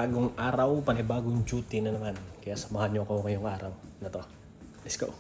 panibagong araw, panibagong duty na naman. Kaya samahan niyo ako ngayong araw na to. Let's go!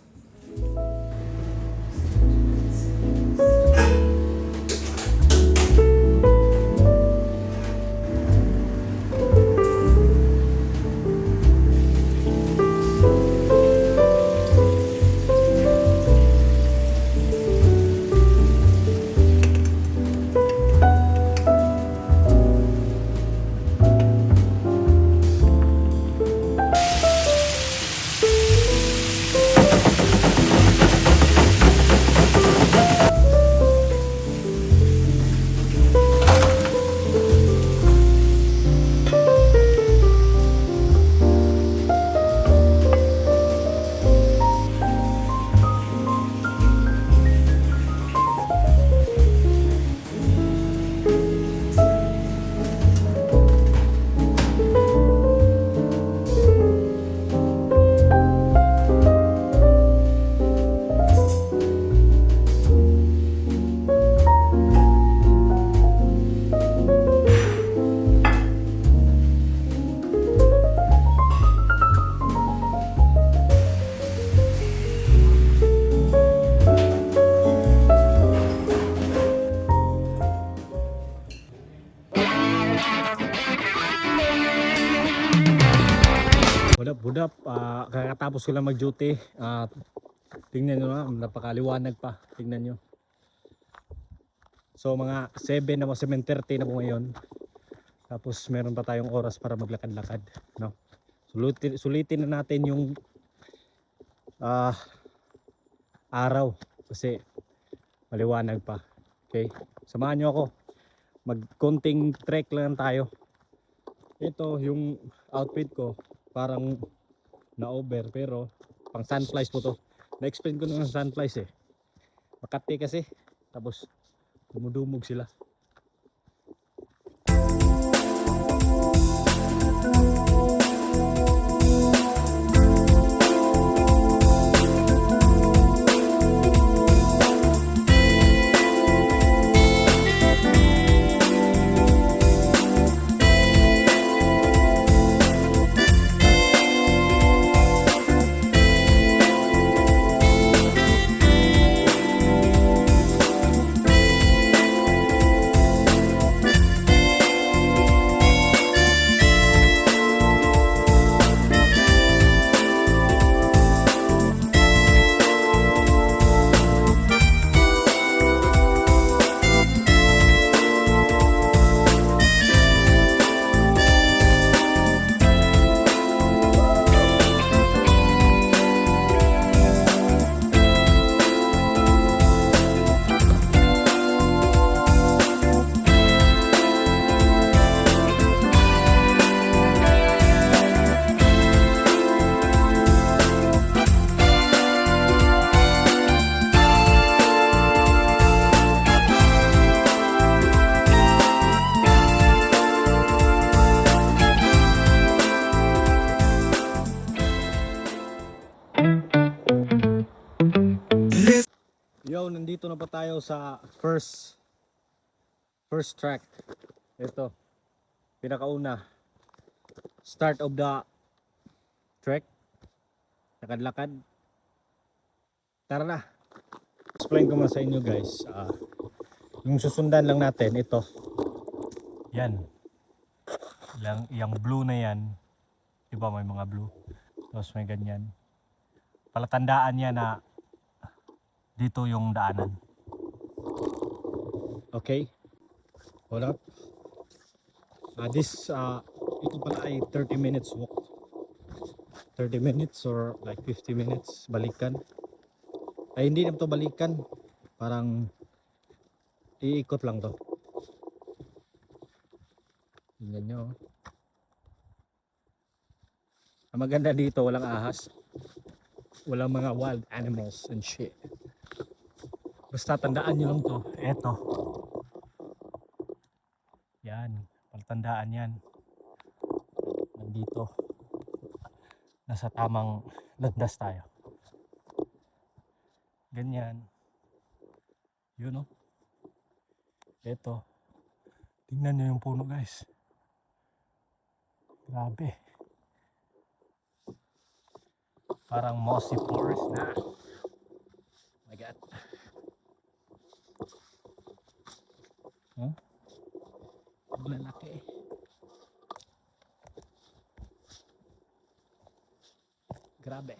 Budap, kakatapos ko lang mag-duty. Tingnan nyo na, napakaliwanag pa. Tingnan nyo. So mga 7 na 7:30 na po ngayon. Tapos meron pa tayong oras para maglakad-lakad, no? Sulitin na natin yung araw kasi maliwanag pa. Okay? Samahan nyo ako. Magkonting trek lang tayo. Ito yung outfit ko. Parang na-over pero pang sunflies po to. Na-explain ko ng sunflies eh. Makati kasi. Tapos dumudumog sila. Yo, nandito na pa tayo sa first track. Ito, pinakauna. Start of the trek. Lakad-lakad. Tara na. Explain ko muna sa inyo guys. Yung susundan lang natin, ito. Yan. Yung blue na yan. Diba may mga blue. Tapos may ganyan. Palatandaan niya na dito yung daanan. Okay. Hold up. Ito pala ay 30 minutes walk. 30 minutes or like 50 minutes balikan. Ay hindi naman to balikan. Parang iikot lang to. Tingnan nyo. Ang maganda dito, walang ahas. Walang mga wild animals and shit. Basta tandaan nyo lang to. Eto. Yan. Palatandaan yan. Nandito. Nasa tamang landas tayo. Ganyan. Yun o. Eto. Tingnan nyo yung puno guys. Grabe. Parang mossy forest na. Oh my God. Huh? Ang lalaki. Grabe.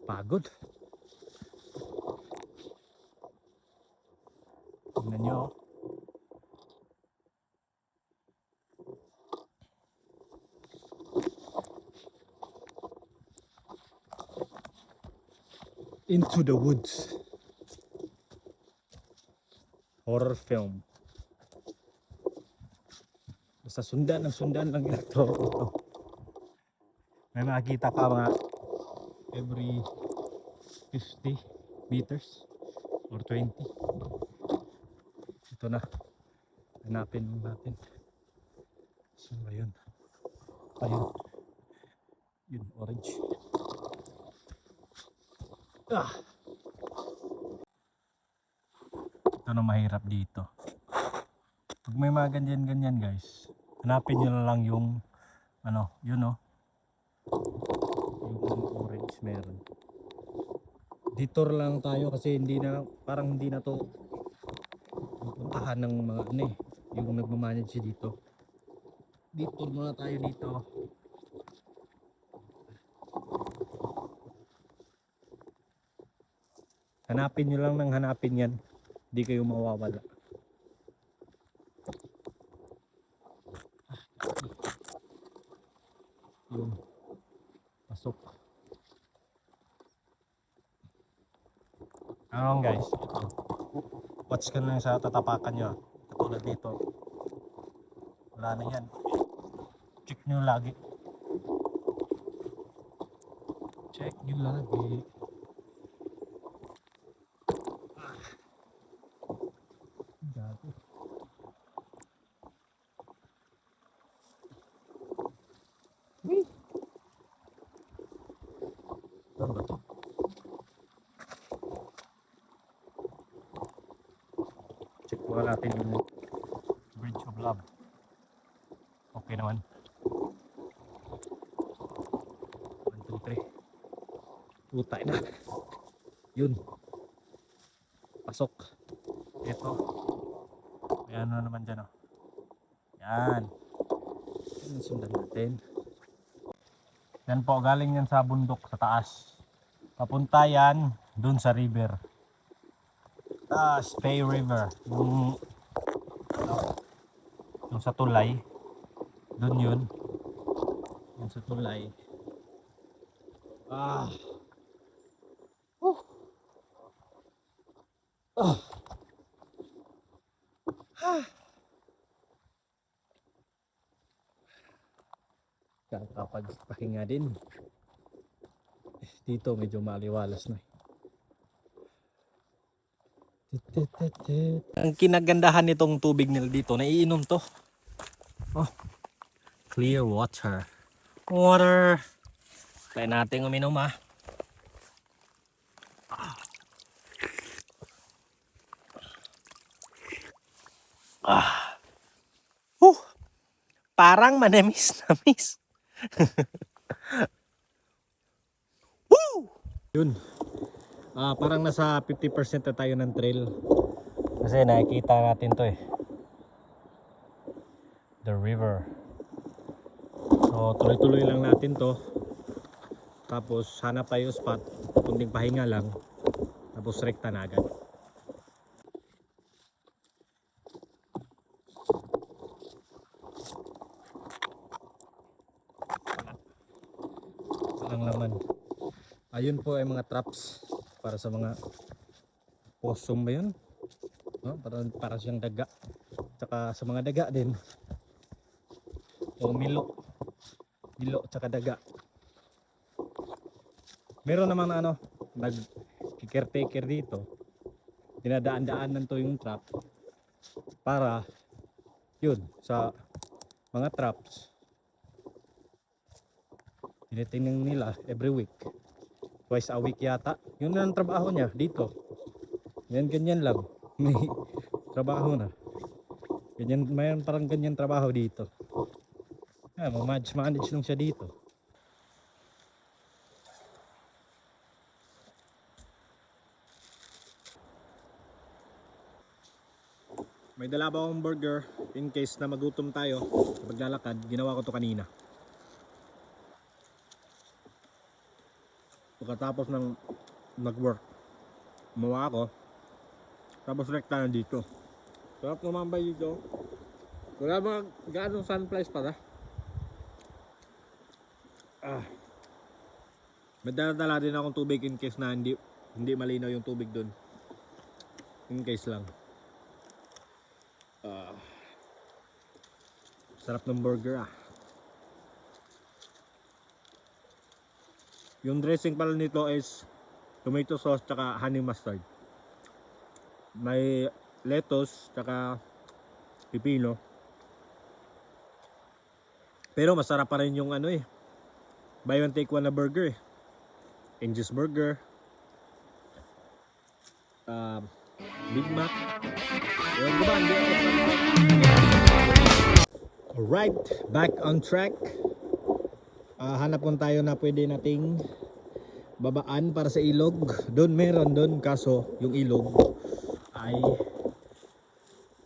Pagod. Tingnan nyo. Into the woods. Horror film. Basta sundan lang ito. May makikita ka mga every 50 meters or 20. Ito na. Hanapin natin. So ayun. Ayun. Yun, orange. Ito na mahirap dito. Pag may mga ganyan guys, hanapin nyo na lang yung yun yung orange meron. Detour lang tayo kasi parang hindi na to pupuntahan ng mga yung nagmamanage dito. Detour muna tayo dito. Hanapin nyo lang ng hanapin yan. Hindi kayo mawawala. Yun. Pasok. Guys, ito. Watch ka lang sa tatapakan nyo. Katulad dito. Wala na yan. Check nyo lagi. Check nyo lagi. Gago. Ano ba to? Check mo natin yung Bridge of Love. Okay naman. 1, 2, 3. Utay na. Yun. Pasok. Ito. May ano naman dyan, oh. Yan. Yan sundan natin. Yan po, galing yan sa bundok sa taas. Papunta yan dun sa river. Spey River. Yung sa tulay. Dun yun. Yung sa tulay. Kakapagpahinga din. Dito medyo maliwalas na. Ang kinagandahan nitong tubig nila dito, naiinom to. Oh, clear water. Water. Kaya natin uminom ah. Parang manamis-namis. Woo! Yun. Parang nasa 50% na tayo ng trail. Kasi nakikita natin to eh. The river. So tuloy-tuloy lang natin to. Tapos hanap tayo spot. Kunting pahinga lang. Tapos rekta na agad. Walang laman. Ayun po ay mga traps para sa mga possum ba yun? No? Para siyang daga. Tsaka sa mga daga din. O milo. Milo tsaka daga. Meron naman nag-caretaker dito. Dinadaan-daanan to yung trap para yun sa mga traps. Tinitingnan nila every week. Twice a week yata. Yun na ang trabaho niya dito. Ganyan lang. May trabaho na. Ganyan, mayroon parang ganyan trabaho dito. Manage lang siya dito. May dala ba akong burger in case na magutom tayo sa paglalakad. Ginawa ko to kanina. Pagkatapos ng nag-work, gumawa ako. Tapos rekta na dito. Sarap numambay dito. Wala ba gaano sunflies para? May dala din akong tubig in case na hindi malinaw yung tubig doon. In case lang. Sarap ng burger Yung dressing pala nito is tomato sauce tsaka honey mustard. May lettuce tsaka pipino. Pero masarap pa rin yung buy one take one na burger Angel's Burger, Big Mac. Alright, back on track. Hanap ko tayo na pwede nating babaan para sa ilog. Doon meron doon, kaso yung ilog ay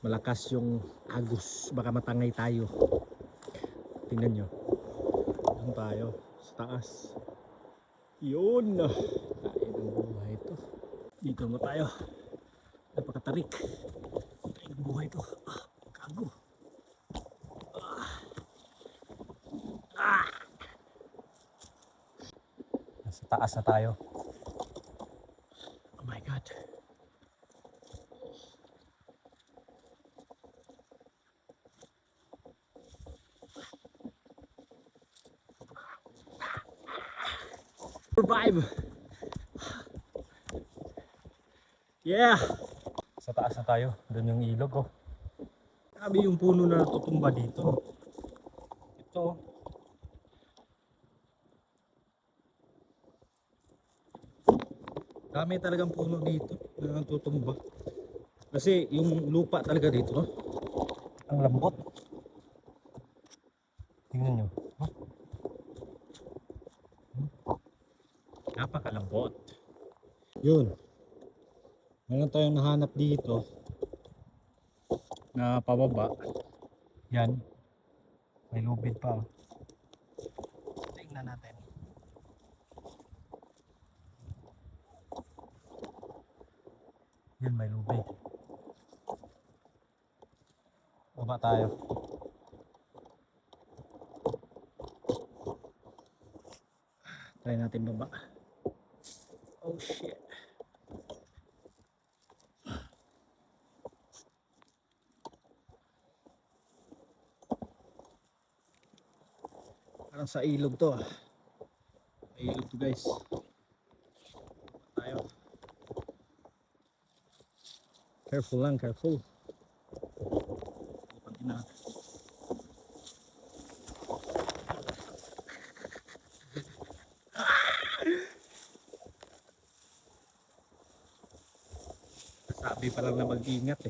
malakas yung agos, baka matangay tayo. Tingnan nyo, doon tayo sa taas. Yun, kain ang buhay ito. Dito mo tayo, napakatarik. Kain ang buhay ito. Gago. Nasa taas na tayo. Oh my god. Survive. Yeah. Sa taas na tayo. Doon yung ilog Grabe yung puno na natutumba dito. Ito. Dami talagang puno dito na natutumba. Kasi yung lupa talaga dito, ang lambot. Tingnan nyo. Napakalambot. Yun. Meron tayong nahanap dito na pababa. Yan. May lubid pa. Tingnan natin. Yun, may lubid. Baba tayo. Try natin baba. Oh shit. Parang sa ilog to Ilog to guys. Tayo. Careful lang, careful. Pag ina. Sabi pa lang na mag-ingat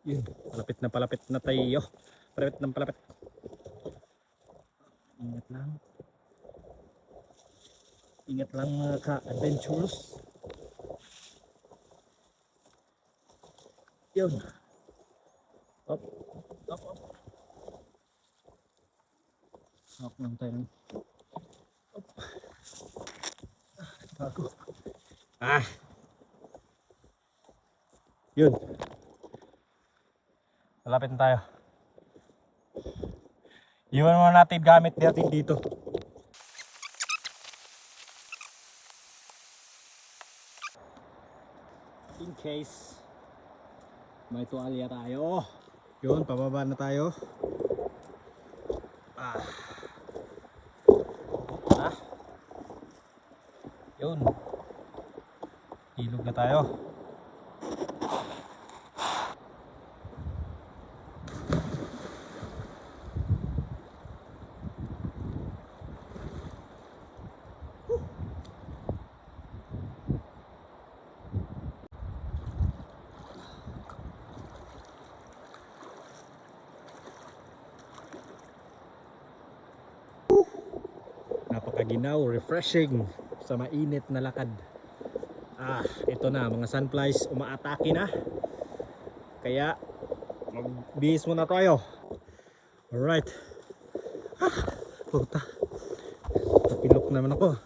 Yun, palapit na tayo. Palapit. Ingat lang. Ingat lang mga ka-adventurous. Yun. Up. Up lang tayo. Up. Bago. Yun. Malapit na tayo. Iwan muna natin gamit natin dito. In case may tuwalya tayo. Yun, pababa na tayo. Yun. Ilog na tayo. Aginaw, refreshing sa mainit na lakad. Ito na, mga sunflies umaatake na. Kaya magbihis muna tayo. Alright. Puta. Napilok naman ako.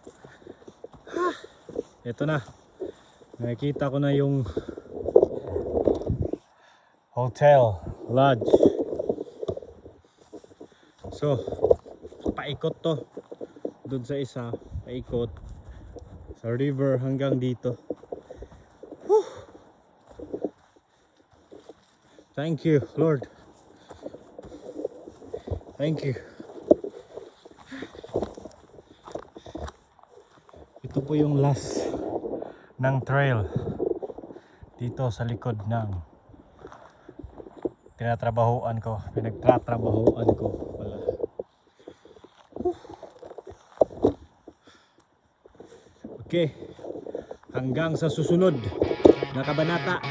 Ito na. Nakikita ko na yung hotel, lodge. So, paikot to. Doon sa isa, paikot sa river hanggang dito. Whew. Thank you, Lord. Thank you. Ito po yung last ng trail dito sa likod ng pinagtratrabahuan ko pala. Okay, hanggang sa susunod na kabanata.